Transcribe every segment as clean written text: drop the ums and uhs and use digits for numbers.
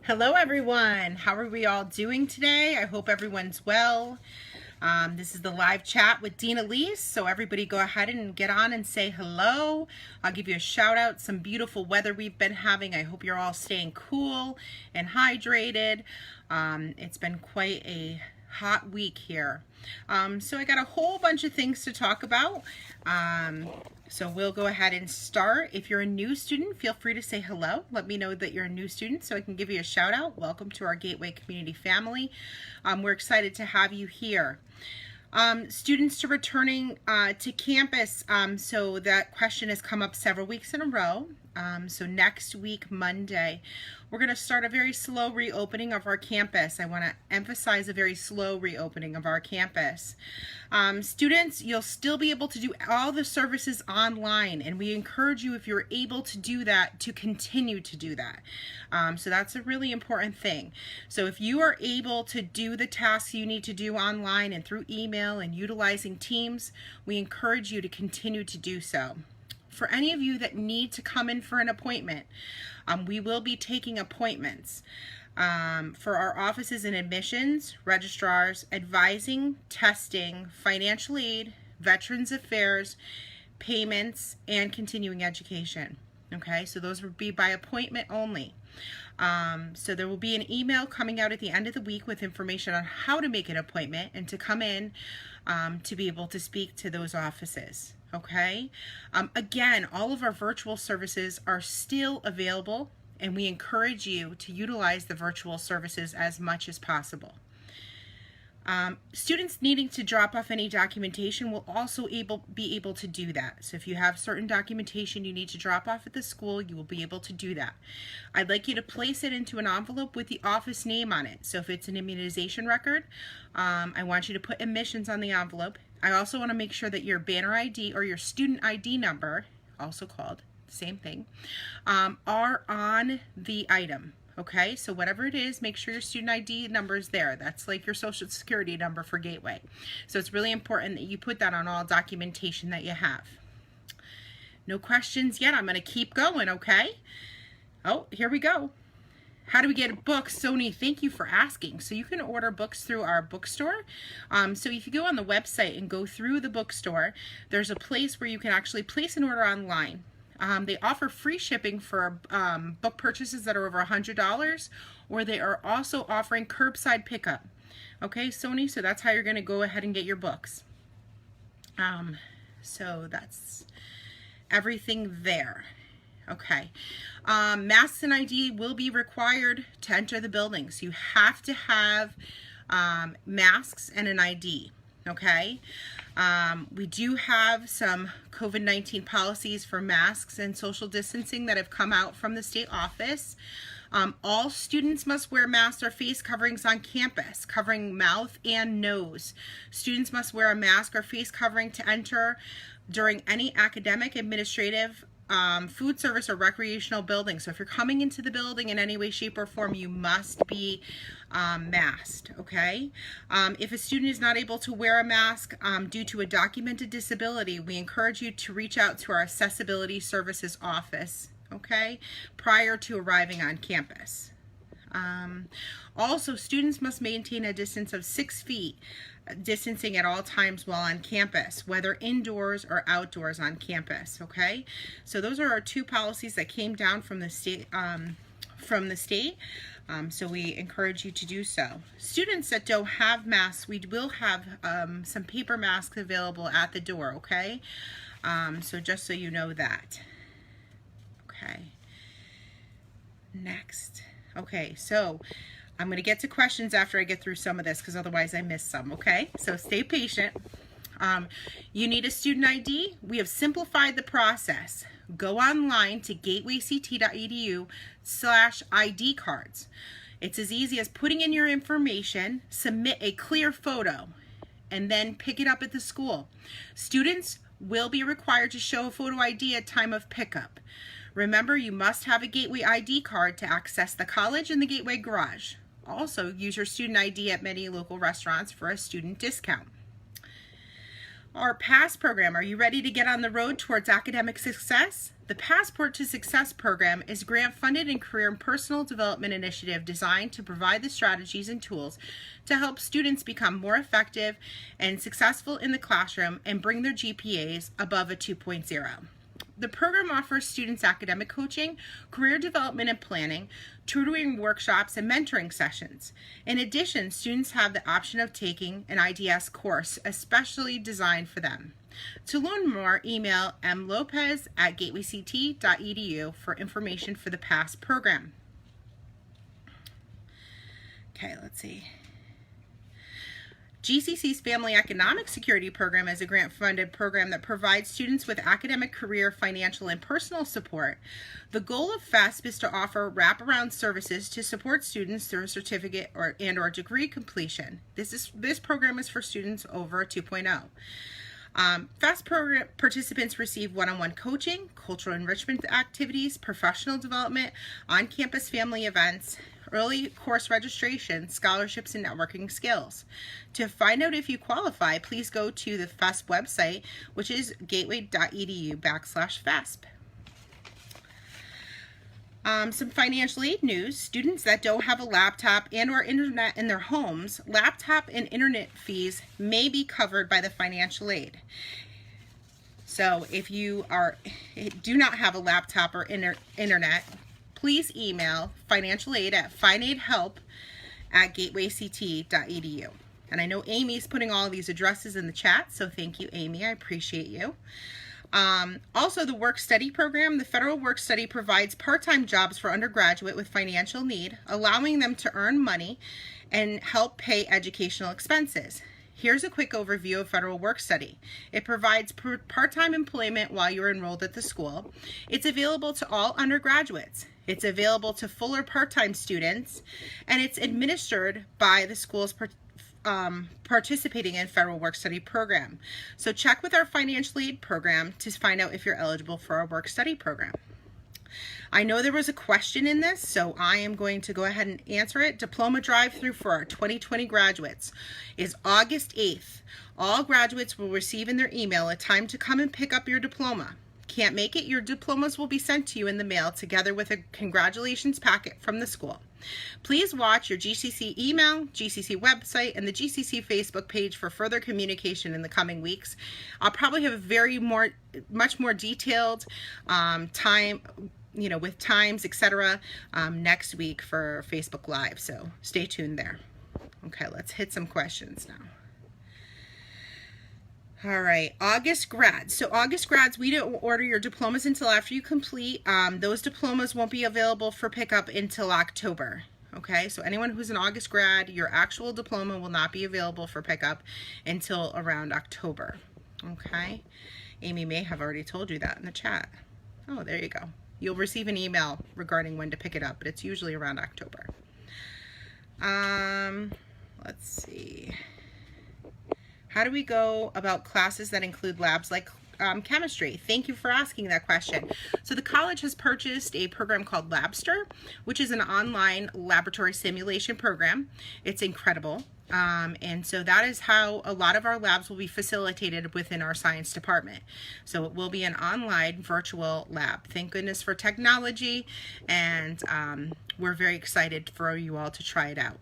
Hello everyone, how are we all doing today? I hope everyone's well. This is the live chat with Dean Alese, so everybody go ahead and get on and say hello. I'll give you a shout out, some beautiful weather we've been having. I hope you're all staying cool and hydrated. It's been quite a hot week here. So I got a whole bunch of things to talk about. So we'll go ahead and start. If you're a new student, feel free to say hello. Let me know that you're a new student so I can give you a shout out. Welcome to our Gateway Community family. We're excited to have you here. Students to returning to campus, so that question has come up several weeks in a row. So next week, Monday, we're going to start a very slow reopening of our campus. I want to emphasize a very slow reopening of our campus. Students, you'll still be able to do all the services online, and we encourage you, if you're able to do that, to continue to do that. So that's a really important thing. So if you are able to do the tasks you need to do online and through email and utilizing Teams, we encourage you to continue to do so. For any of you that need to come in for an appointment, we will be taking appointments for our offices and admissions, registrars, advising, testing, financial aid, Veterans Affairs, payments, and continuing education. Okay, so those would be by appointment only. So there will be an email coming out at the end of the week with information on how to make an appointment and to come in to be able to speak to those offices. Okay, again, all of our virtual services are still available, and we encourage you to utilize the virtual services as much as possible. Students needing to drop off any documentation will also be able to do that. So if you have certain documentation you need to drop off at the school, you will be able to do that. I'd like you to place it into an envelope with the office name on it. So if it's an immunization record, I want you to put admissions on the envelope. I also want to make sure that your banner ID or your student ID number, also called the same thing, are on the item. Okay, so whatever it is, make sure your student ID number is there. That's like your social security number for Gateway. So it's really important that you put that on all documentation that you have. No questions yet. I'm going to keep going, okay? Oh, here we go. How do we get books? Sony, thank you for asking. So you can order books through our bookstore. So if you go on the website and go through the bookstore, there's a place where you can actually place an order online. They offer free shipping for book purchases that are over $100, or they are also offering curbside pickup. Okay, Sony, so that's how you're going to go ahead and get your books. So that's everything there. Okay, masks and ID will be required to enter the building. So you have to have masks and an ID. Okay, we do have some COVID-19 policies for masks and social distancing that have come out from the state office. All students must wear masks or face coverings on campus, covering mouth and nose. Students must wear a mask or face covering to enter during any academic, administrative, food service, or recreational building. So if you're coming into the building in any way, shape, or form, you must be masked, okay? If a student is not able to wear a mask due to a documented disability, we encourage you to reach out to our Accessibility Services office, okay, prior to arriving on campus. Also, students must maintain a distance of 6 feet, distancing at all times while on campus, whether indoors or outdoors on campus, okay? So those are our two policies that came down from the state, so we encourage you to do so. Students that don't have masks, we will have some paper masks available at the door, okay? So just so you know that. Okay. Next. Okay, so I'm going to get to questions after I get through some of this, because otherwise I miss some, okay? So stay patient. You need a student ID. We have simplified the process. Go online to gatewayct.edu/ID cards. It's as easy as putting in your information, submit a clear photo, and then pick it up at the school. Students will be required to show a photo ID at time of pickup. Remember, you must have a Gateway ID card to access the college and the Gateway Garage. Also, use your student ID at many local restaurants for a student discount. Our PASS program, are you ready to get on the road towards academic success? The Passport to Success program is a grant-funded and career and personal development initiative designed to provide the strategies and tools to help students become more effective and successful in the classroom and bring their GPAs above a 2.0. The program offers students academic coaching, career development and planning, tutoring workshops, and mentoring sessions. In addition, students have the option of taking an IDS course especially designed for them. To learn more, email mlopez@gatewayct.edu for information for the PASS program. Okay, let's see. GCC's Family Economic Security Program is a grant-funded program that provides students with academic, career, financial, and personal support. The goal of FASP is to offer wraparound services to support students through a certificate or degree completion. This program is for students over a 2.0. FAST program participants receive one-on-one coaching, cultural enrichment activities, professional development, on-campus family events, early course registration, scholarships, and networking skills. To find out if you qualify, please go to the FASP website, which is gateway.edu/FASP. Some financial aid news. Students that don't have a laptop and or internet in their homes, laptop and internet fees may be covered by the financial aid. So if you do not have a laptop or internet, please email financial aid at finaidhelp@gatewayct.edu. And I know Amy's putting all of these addresses in the chat, so thank you, Amy. I appreciate you. Also, the Work Study Program. The Federal Work Study provides part-time jobs for undergraduate with financial need, allowing them to earn money and help pay educational expenses. Here's a quick overview of Federal Work Study. It provides part-time employment while you're enrolled at the school. It's available to all undergraduates. It's available to full or part-time students, and it's administered by the schools participating in Federal Work Study program. So check with our financial aid program to find out if you're eligible for our work study program. I know there was a question in this, so I am going to go ahead and answer it. Diploma drive-through for our 2020 graduates is August 8th. All graduates will receive in their email a time to come and pick up your diploma. Can't make it? Your diplomas will be sent to you in the mail together with a congratulations packet from the school. Please watch your GCC email, GCC website, and the GCC Facebook page for further communication in the coming weeks. I'll probably have a much more detailed time, with times, etc., next week for Facebook Live. So stay tuned there. Okay, let's hit some questions now. All right, August grads. So August grads, we don't order your diplomas until after you complete. Those diplomas won't be available for pickup until October. Okay, so anyone who's an August grad, your actual diploma will not be available for pickup until around October. Okay, Amy may have already told you that in the chat. Oh, there you go. You'll receive an email regarding when to pick it up, but it's usually around October. Let's see. How do we go about classes that include labs like chemistry? Thank you for asking that question. So the college has purchased a program called Labster, which is an online laboratory simulation program. It's incredible. And so that is how a lot of our labs will be facilitated within our science department. So it will be an online virtual lab. Thank goodness for technology, and we're very excited for you all to try it out.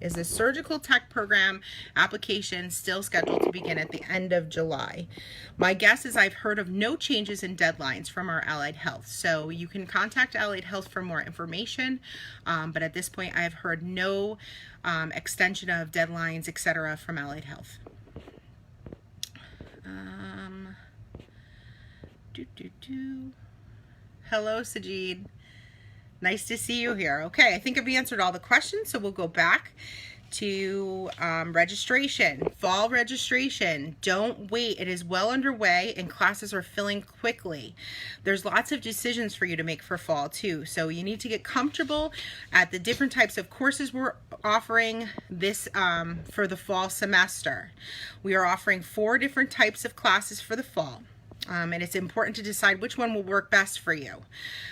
Is the surgical tech program application still scheduled to begin at the end of July? My guess is I've heard of no changes in deadlines from our Allied Health. So you can contact Allied Health for more information. But at this point, I have heard no extension of deadlines, etc. from Allied Health. Hello, Sajid. Nice to see you here. Okay, I think I've answered all the questions, so we'll go back to registration. Fall registration. Don't wait. It is well underway and classes are filling quickly. There's lots of decisions for you to make for fall too, so you need to get comfortable at the different types of courses we're offering this for the fall semester. We are offering 4 different types of classes for the fall. And it's important to decide which one will work best for you.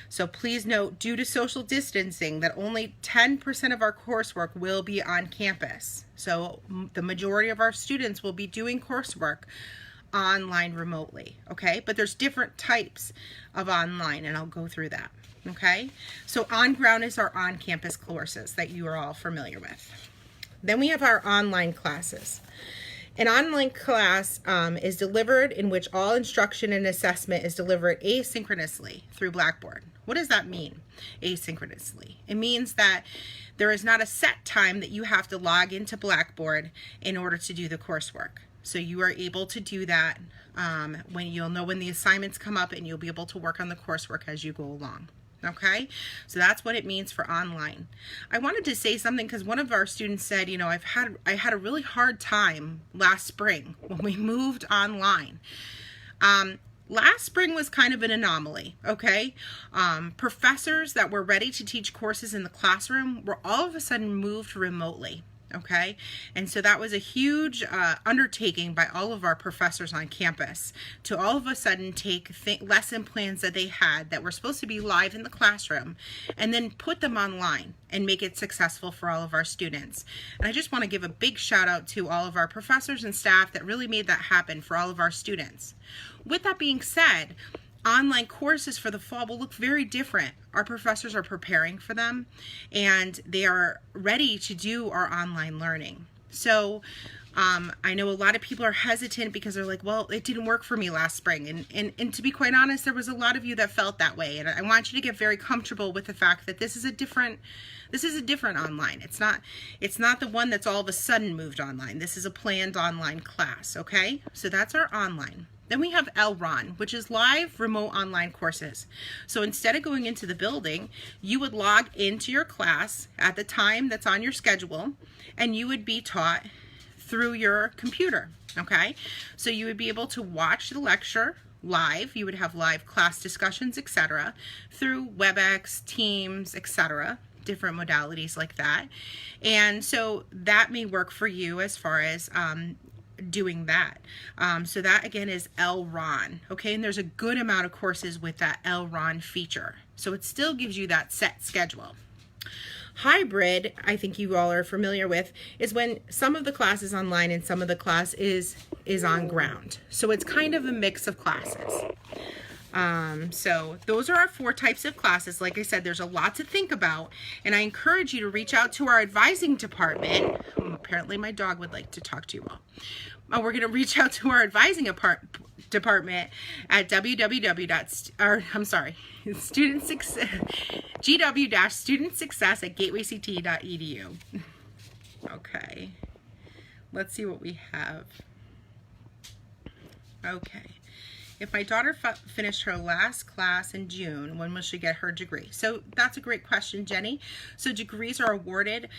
So please note, due to social distancing, that only 10% of our coursework will be on campus. So the majority of our students will be doing coursework online remotely, okay? But there's different types of online, and I'll go through that, okay? So on-ground is our on-campus courses that you are all familiar with. Then we have our online classes. An online class is delivered in which all instruction and assessment is delivered asynchronously through Blackboard. What does that mean, asynchronously? It means that there is not a set time that you have to log into Blackboard in order to do the coursework. So you are able to do that when you'll know when the assignments come up, and you'll be able to work on the coursework as you go along. Okay, so that's what it means for online. I wanted to say something because one of our students said, you know, I had a really hard time last spring when we moved online. Last spring was kind of an anomaly, okay? Professors that were ready to teach courses in the classroom were all of a sudden moved remotely. Okay, and so that was a huge undertaking by all of our professors on campus to all of a sudden take lesson plans that they had that were supposed to be live in the classroom and then put them online and make it successful for all of our students. And I just want to give a big shout out to all of our professors and staff that really made that happen for all of our students. With that being said, online courses for the fall will look very different. Our professors are preparing for them, and they are ready to do our online learning. So I know a lot of people are hesitant because they're like, well, it didn't work for me last spring. And to be quite honest, there was a lot of you that felt that way. And I want you to get very comfortable with the fact that this is a different online. It's not the one that's all of a sudden moved online. This is a planned online class, okay? So that's our online. Then we have LRON, which is live remote online courses. So instead of going into the building, you would log into your class at the time that's on your schedule, and you would be taught through your computer, okay? So you would be able to watch the lecture live. You would have live class discussions, etc., through WebEx, Teams, etc., different modalities like that. And so that may work for you as far as doing that. So that again is LRON, okay? And there's a good amount of courses with that LRON feature. So it still gives you that set schedule. Hybrid, I think you all are familiar with, is when some of the class is online and some of the class is on ground. So it's kind of a mix of classes. So those are our 4 types of classes. Like I said, there's a lot to think about, and I encourage you to reach out to our advising department. Apparently my dog would like to talk to you all. We're going to reach out to our advising department at gw-studentsuccess@gatewayct.edu. Okay, let's see what we have. Okay. If my daughter finished her last class in June, when will she get her degree? So that's a great question, Jenny. So degrees are awarded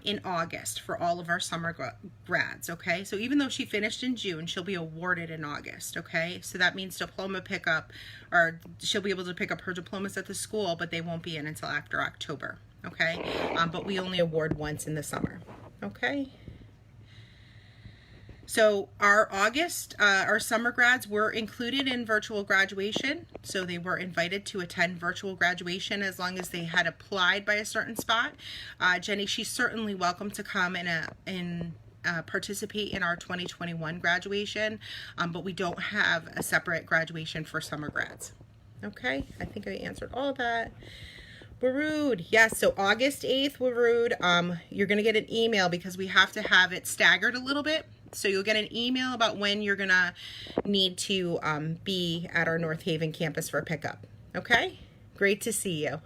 in August for all of our summer grads, okay? So even though she finished in June, she'll be awarded in August, okay? So that means diploma pickup, or she'll be able to pick up her diplomas at the school, but they won't be in until after October, okay? But we only award once in the summer, okay? So our our summer grads were included in virtual graduation. So they were invited to attend virtual graduation as long as they had applied by a certain spot. Jenny, she's certainly welcome to come and participate in our 2021 graduation, but we don't have a separate graduation for summer grads. Okay, I think I answered all of that. Warood, yes, so August 8th, Warood, you're going to get an email because we have to have it staggered a little bit. So you'll get an email about when you're going to need to be at our North Haven campus for pickup. Okay? Great to see you.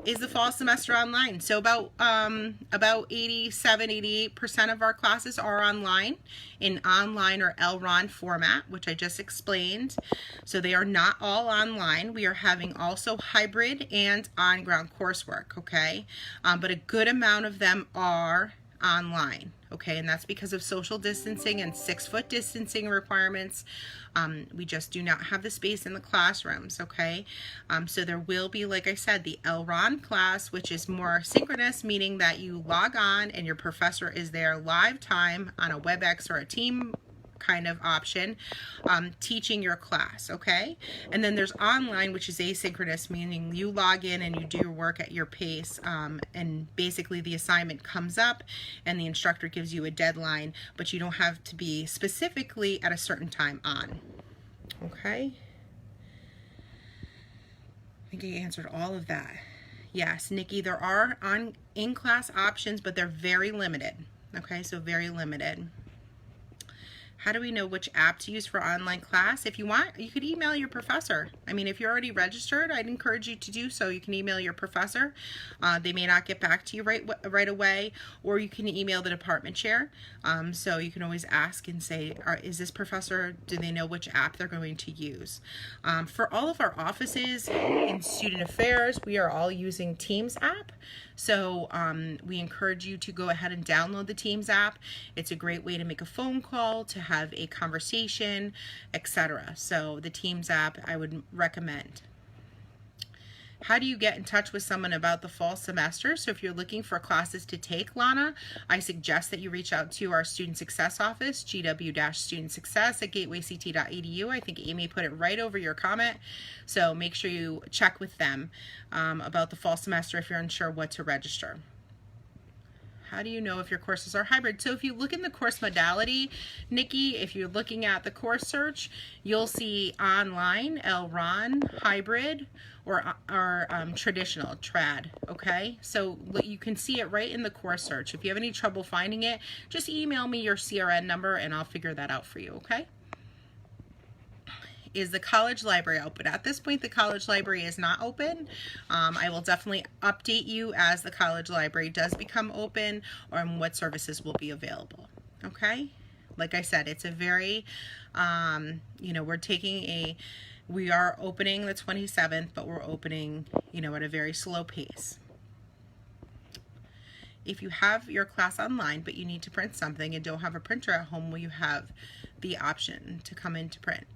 Is the fall semester online? So about 87-88% of our classes are online in online or LRON format, which I just explained. So they are not all online. We are having also hybrid and on-ground coursework, okay? But a good amount of them are online, okay, and that's because of social distancing and 6-foot distancing requirements. We just do not have the space in the classrooms, okay? So there will be, like I said, the LRON class, which is more synchronous, meaning that you log on and your professor is there live time on a WebEx or a kind of option, teaching your class, okay? And then there's online, which is asynchronous, meaning you log in and you do your work at your pace, and basically the assignment comes up and the instructor gives you a deadline, but you don't have to be specifically at a certain time on, okay? I think I answered all of that. Yes, Nikki, there are in-class options, but they're very limited. Okay, so very limited. How do we know which app to use for online class? If you want, you could email your professor. I mean, if you're already registered, I'd encourage you to do so. You can email your professor. They may not get back to you right away, or you can email the department chair. So you can always ask and say, is this professor, do they know which app they're going to use? For all of our offices in student affairs, we are all using Teams app. So we encourage you to go ahead and download the Teams app. It's a great way to make a phone call, to have a conversation, etc. So the Teams app I would recommend. How do you get in touch with someone about the fall semester? So if you're looking for classes to take, Lana, I suggest that you reach out to our Student Success Office, gw-studentsuccess@gatewayct.edu. I think Amy put it right over your comment. So make sure you check with them about the fall semester if you're unsure what to register. How do you know if your courses are hybrid? So if you look in the course modality, Nikki, if you're looking at the course search, you'll see online, LRON, hybrid, or traditional, trad, okay? So you can see it right in the course search. If you have any trouble finding it, just email me your CRN number and I'll figure that out for you, okay? Is the college library open? At this point, the college library is not open. I will definitely update you as the college library does become open, or what services will be available. Okay? Like I said, it's a very, we are opening the 27th, but we're opening, at a very slow pace. If you have your class online, but you need to print something and don't have a printer at home, will you have the option to come in to print?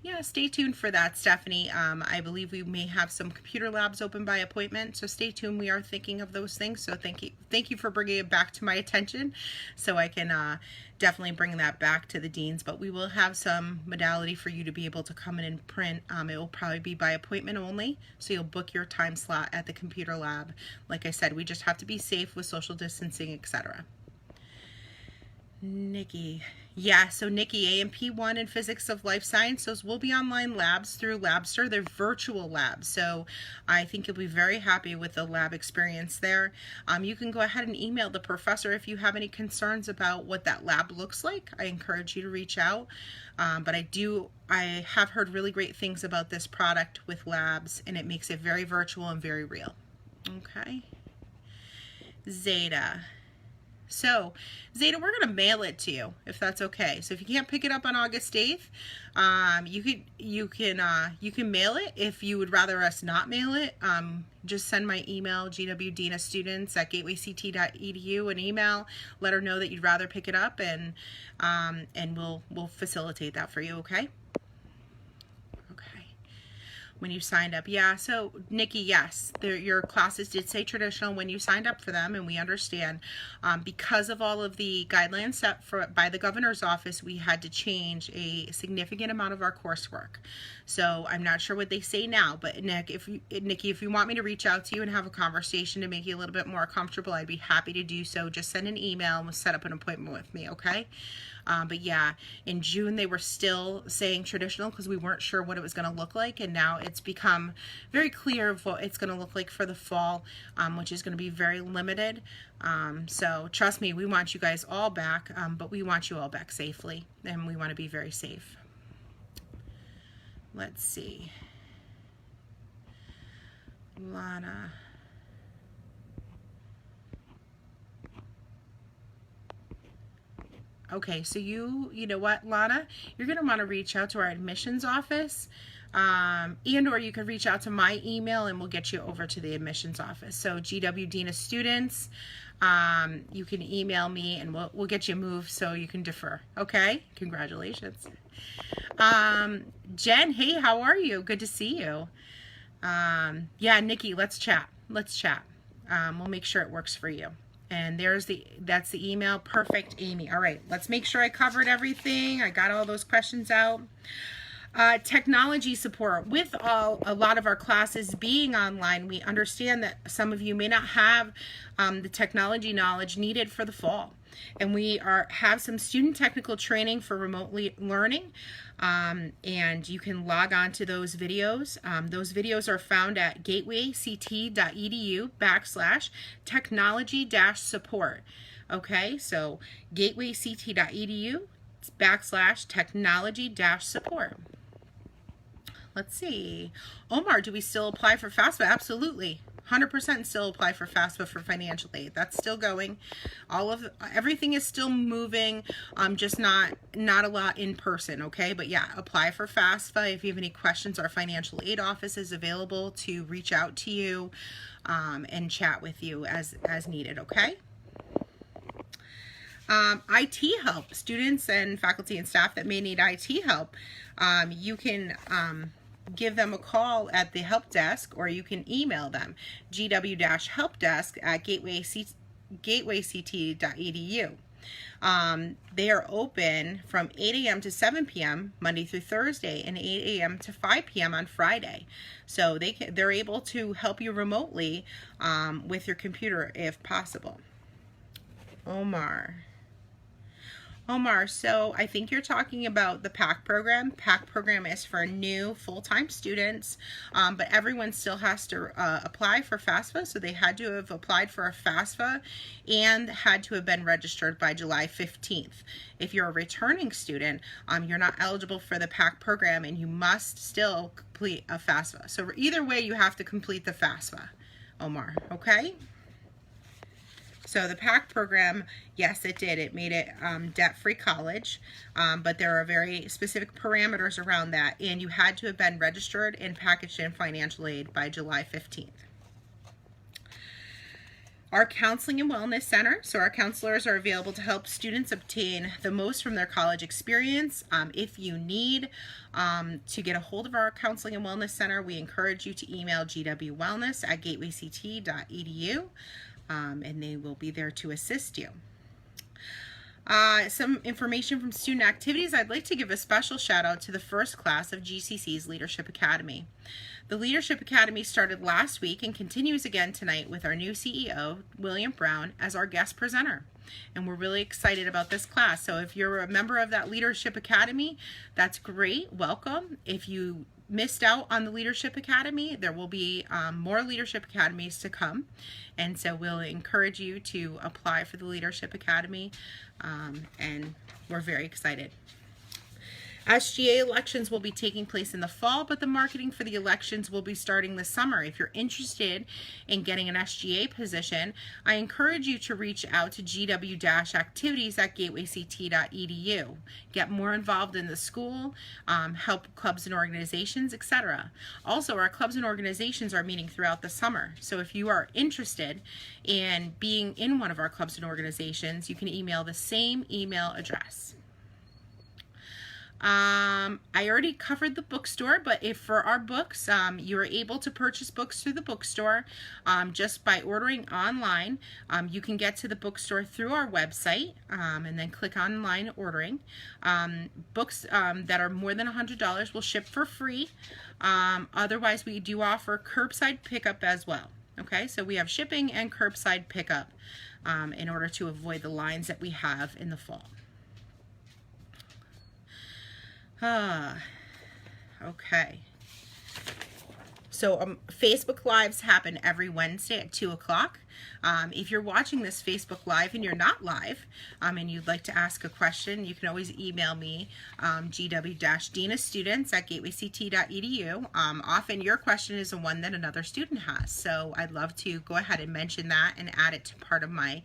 Yeah, stay tuned for that, Stephanie. I believe we may have some computer labs open by appointment, so stay tuned. We are thinking of those things, so thank you for bringing it back to my attention, so I can definitely bring that back to the deans. But we will have some modality for you to be able to come in and print. It will probably be by appointment only, so you'll book your time slot at the computer lab. Like I said, we just have to be safe with social distancing, etc. Nikki. Yeah, so Nikki, A&P1 and Physics of Life Science, those will be online labs through Labster. They're virtual labs, so I think you'll be very happy with the lab experience there. You can go ahead and email the professor if you have any concerns about what that lab looks like. I encourage you to reach out, but I have heard really great things about this product with labs, and it makes it very virtual and very real. Okay. Zeta. So, Zeta, we're going to mail it to you, if that's okay. So if you can't pick it up on August 8th, you can mail it. If you would rather us not mail it, just send my email, gwdinastudents@gatewayct.edu, an email. Let her know that you'd rather pick it up, and we'll facilitate that for you, okay? When you signed up. Yeah, so Nikki, yes, your classes did say traditional when you signed up for them, and we understand. Because of all of the guidelines set by the governor's office, we had to change a significant amount of our coursework. So I'm not sure what they say now, but Nikki, if you want me to reach out to you and have a conversation to make you a little bit more comfortable, I'd be happy to do so. Just send an email and we'll set up an appointment with me, okay? But yeah, in June they were still saying traditional because we weren't sure what it was going to look like, and now it's become very clear of what it's going to look like for the fall, which is going to be very limited. So trust me, we want you guys all back, but we want you all back safely, and we want to be very safe. Let's see. Lana. Okay, so you know what, Lana? You're going to want to reach out to our admissions office, and or you can reach out to my email and we'll get you over to the admissions office. So gwdinastudents, you can email me and we'll get you moved so you can defer. Okay? Congratulations. Jen, hey, how are you? Good to see you. Yeah, Nikki, let's chat. We'll make sure it works for you. And that's the email. Perfect, Amy. All right, let's make sure I covered everything. I got all those questions out. Technology support. With a lot of our classes being online, we understand that some of you may not have the technology knowledge needed for the fall. And we have some student technical training for remote learning, and you can log on to those videos. Those videos are found at gatewayct.edu/technology-support. Okay, so gatewayct.edu/technology-support. Let's see. Omar, do we still apply for FAFSA? Absolutely. 100% still apply for FAFSA for financial aid. That's still going. Everything is still moving. Just not a lot in person, okay? But yeah, apply for FAFSA. If you have any questions, our financial aid office is available to reach out to you and chat with you as needed, okay? IT help. Students and faculty and staff that may need IT help, you can give them a call at the help desk, or you can email them, gw-helpdesk@gatewayct.edu. They are open from 8 a.m. to 7 p.m. Monday through Thursday, and 8 a.m. to 5 p.m. on Friday. So they're able to help you remotely with your computer if possible. Omar, so I think you're talking about the PAC program. PAC program is for new full-time students, but everyone still has to apply for FAFSA, so they had to have applied for a FAFSA and had to have been registered by July 15th. If you're a returning student, you're not eligible for the PAC program, and you must still complete a FAFSA. So either way, you have to complete the FAFSA, Omar, okay? So the PAC program, yes, it did. It made it debt-free college, but there are very specific parameters around that, and you had to have been registered and packaged in financial aid by July 15th. Our Counseling and Wellness Center. So our counselors are available to help students obtain the most from their college experience. If you need to get a hold of our Counseling and Wellness Center, we encourage you to email gwwellness@gatewayct.edu. And they will be there to assist you. Some information from student activities. I'd like to give a special shout out to the first class of GCC's Leadership Academy. The Leadership Academy started last week and continues again tonight with our new CEO, William Brown, as our guest presenter. And we're really excited about this class. So if you're a member of that Leadership Academy, that's great. Welcome. If you missed out on the Leadership Academy, there will be more Leadership Academies to come, and so we'll encourage you to apply for the Leadership Academy, and we're very excited. SGA elections will be taking place in the fall, but the marketing for the elections will be starting this summer. If you're interested in getting an SGA position, I encourage you to reach out to gw-activities@gatewayct.edu. Get more involved in the school, help clubs and organizations, etc. Also, our clubs and organizations are meeting throughout the summer. So if you are interested in being in one of our clubs and organizations, you can email the same email address. I already covered the bookstore, but if for our books, you are able to purchase books through the bookstore just by ordering online. You can get to the bookstore through our website and then click online ordering. Books that are more than $100 will ship for free. Otherwise, we do offer curbside pickup as well. Okay, so we have shipping and curbside pickup in order to avoid the lines that we have in the fall. Okay. So Facebook Lives happen every Wednesday at 2 o'clock. If you're watching this Facebook Live and you're not live and you'd like to ask a question, you can always email me, gw-dinastudents@gatewayct.edu. Often your question is the one that another student has, so I'd love to go ahead and mention that and add it to part of my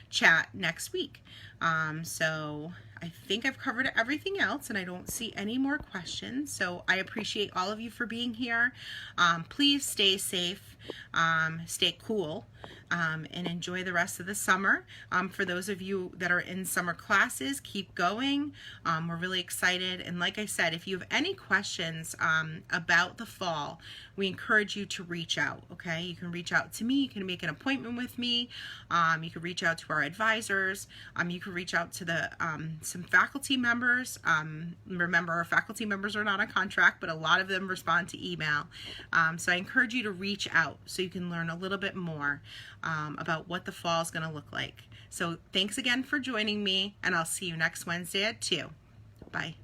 chat next week. So I think I've covered everything else, and I don't see any more questions. So I appreciate all of you for being here. Please stay safe, stay cool, and enjoy the rest of the summer. For those of you that are in summer classes, keep going. We're really excited. And like I said, if you have any questions about the fall, we encourage you to reach out, okay? You can reach out to me. You can make an appointment with me. You can reach out to our advisors. You can reach out to the some faculty members. Remember, our faculty members are not on contract, but a lot of them respond to email. So I encourage you to reach out so you can learn a little bit more about what the fall is going to look like. So thanks again for joining me, and I'll see you next Wednesday at 2. Bye.